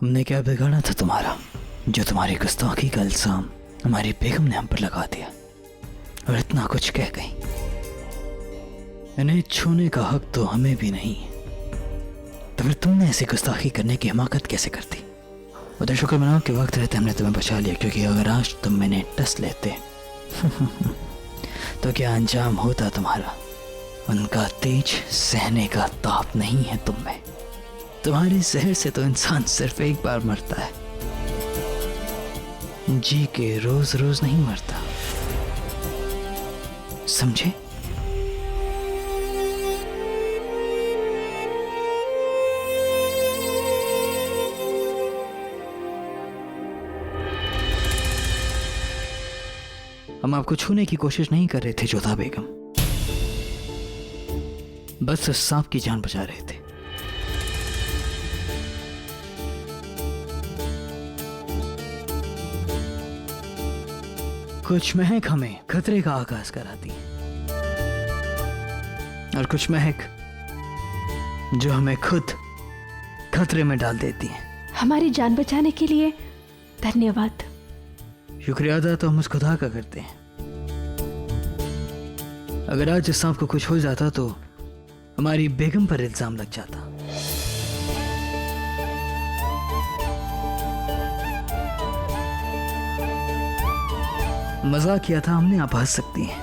हमने क्या बिगाड़ा था तुम्हारा, जो तुम्हारी गुस्ताखी का इल्जाम हमारी बेगम ने हम पर लगा दिया और इतना कुछ कह गई। इन्हें छूने का हक तो हमें भी नहीं, तो फिर तुमने ऐसी गुस्ताखी करने की हिमाकत कैसे कर दी? उधर शुक्र मनाओ कि वक्त रहते हमने तुम्हें बचा लिया, क्योंकि अगर आज तुम मैंने टस लेते तो क्या अंजाम होता तुम्हारा। उनका तेज सहने का ताप नहीं है तुम में। तुम्हारे जहर से तो इंसान सिर्फ एक बार मरता है, जी के रोज रोज नहीं मरता, समझे? हम आपको छूने की कोशिश नहीं कर रहे थे जोधा बेगम, बस उस सांप की जान बचा रहे थे। कुछ महक हमें खतरे का आगाज कराती है और कुछ महक जो हमें खुद खतरे में डाल देती है। हमारी जान बचाने के लिए धन्यवाद। शुक्रिया अदा तो हम उस खुदा का करते हैं। अगर आज इस सांप को कुछ हो जाता तो हमारी बेगम पर इल्जाम लग जाता। मजाक किया था हमने, आप हंस सकती हैं।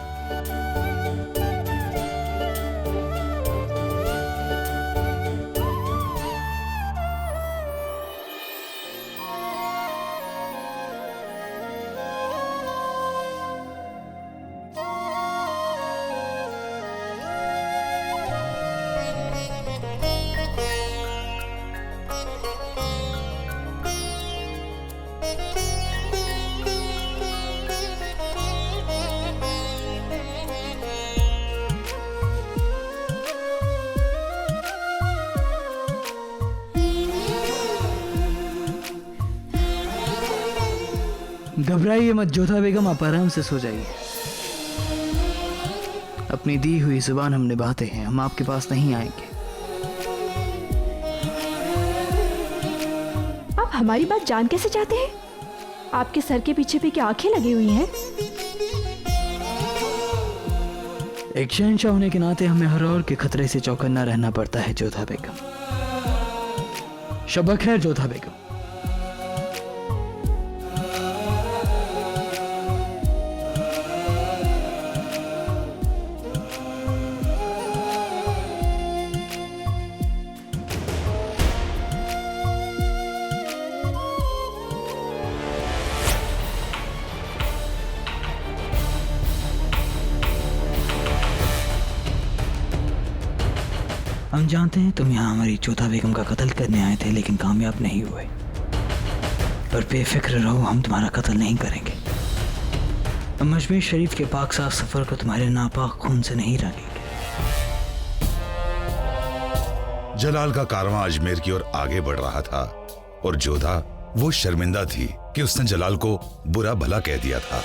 घबराइए मत जोधा बेगम, आप आराम से सो जाइए। अपनी दी हुई जुबान हम निभाते हैं, हम आपके पास नहीं आएंगे। आप हमारी बात जान कैसे चाहते हैं? आपके सर के पीछे भी क्या आंखें लगी हुई हैं? एक शहंशाह होने के नाते हमें हर और के खतरे से चौकन्ना रहना पड़ता है जोधा बेगम। शब खैर जोधा बेगम। हम जानते हैं तुम यहाँ हमारी जोधा बेगम का कत्ल करने आए थे, लेकिन कामयाब नहीं हुए। पर बेफिक्र रहो, हम तुम्हारा कत्ल नहीं करेंगे। हम अजमेर शरीफ के पाक साफ सफर को तुम्हारे नापाक खून से नहीं रंगेंगे। जलाल का कारवां अजमेर की ओर आगे बढ़ रहा था और जोधा वो शर्मिंदा थी कि उसने जलाल को बुरा भला कह दिया था।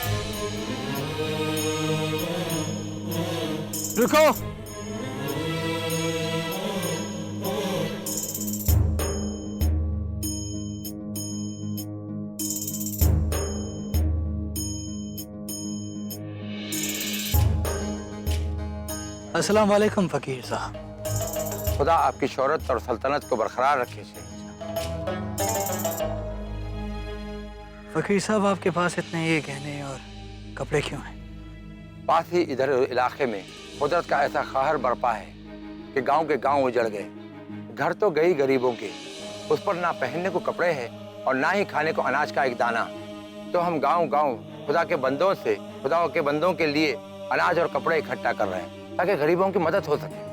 रुको! अस्सलाम वालेकुम फकीर साहब। खुदा आपकी शोहरत और सल्तनत को बरकरार रखे। फकीर साहब, आपके पास इतने ये गहने और कपड़े क्यों हैं? पास ही इधर इलाके में कुदरत का ऐसा कहर बरपा है कि गांव के गांव उजड़ गए। घर तो गई गरीबों के, उस पर ना पहनने को कपड़े हैं और ना ही खाने को अनाज का एक दाना। तो हम गांव गांव खुदा के बंदों से, खुदा के बंदों के लिए अनाज और कपड़े इकट्ठा कर रहे हैं ताकि गरीबों की मदद हो सके।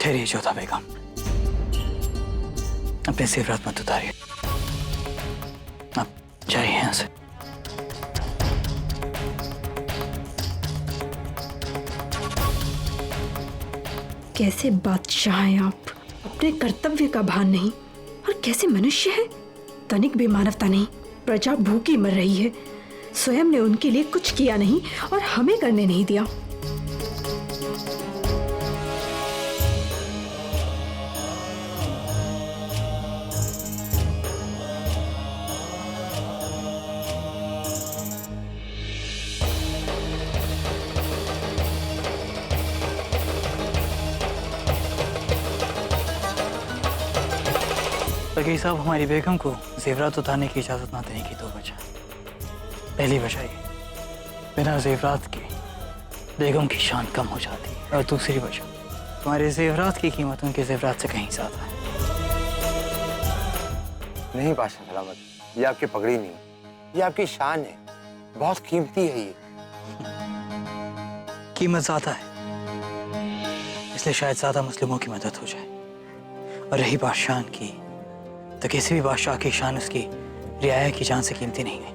ठहरिए जोधा बेगम, अपने जेवरात मत उतारिए। अब जाइए यहाँ से। कैसे बादशाह हैं आप, अपने कर्तव्य का भान नहीं, और कैसे मनुष्य है, तनिक भी मानवता नहीं। प्रजा भूखी मर रही है। स्वयं ने उनके लिए कुछ किया नहीं और हमें करने नहीं दिया। फकीर साहब, हमारी बेगम को जेवरात उतारने की इजाज़त ना देने की दो वजह। पहली वजह ये, बिना जेवरात के बेगम की शान कम हो जाती है, और दूसरी वजह, तुम्हारे जेवरात की कीमत उनके जेवरात से कहीं ज़्यादा है। नहीं बादशाह सलामत, ये आपकी पगड़ी नहीं, ये आपकी शान है, बहुत कीमती है ये। कीमत ज़्यादा है, इसलिए शायद ज़्यादा मुस्लिमों की मदद हो जाए। और रही बात शान की, तो किसी भी बादशाह की शान उसकी रियाया की जान से कीमती नहीं है।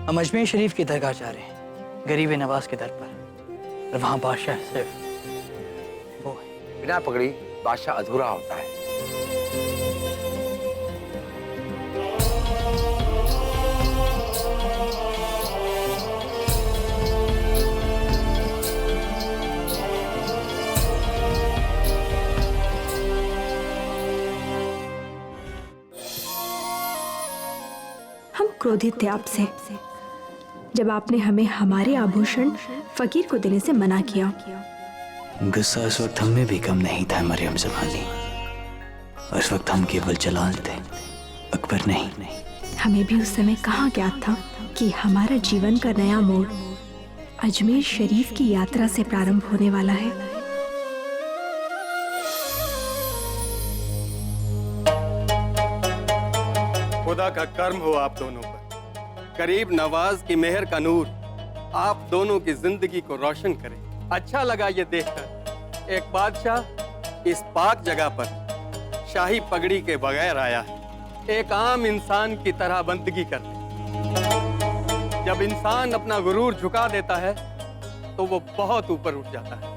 हम अजमेर शरीफ की दरगाह जा रहे हैं, गरीब नवाज के दर पर, और वहाँ बादशाह सिर्फ वो है। बिना पगड़ी बादशाह अधूरा होता है। हम क्रोधित थे आपसे जब आपने हमें हमारे आभूषण फकीर को देने से मना किया। गुस्सा इस वक्त हम में भी कम नहीं था मरियम ज़मानी, और इस वक्त हम केवल जलाल थे, अकबर नहीं। हमें भी उस समय कहाँ ज्ञात था कि हमारा जीवन का नया मोड़ अजमेर शरीफ की यात्रा से प्रारंभ होने वाला है। खुदा का कर्म हो आप दोनों पर। गरीब नवाज की मेहर का नूर आप दोनों की जिंदगी को रोशन करे। अच्छा लगा ये देखकर एक बादशाह इस पाक जगह पर शाही पगड़ी के बगैर आया है, एक आम इंसान की तरह बंदगी करने। जब इंसान अपना गुरूर झुका देता है तो वो बहुत ऊपर उठ जाता है।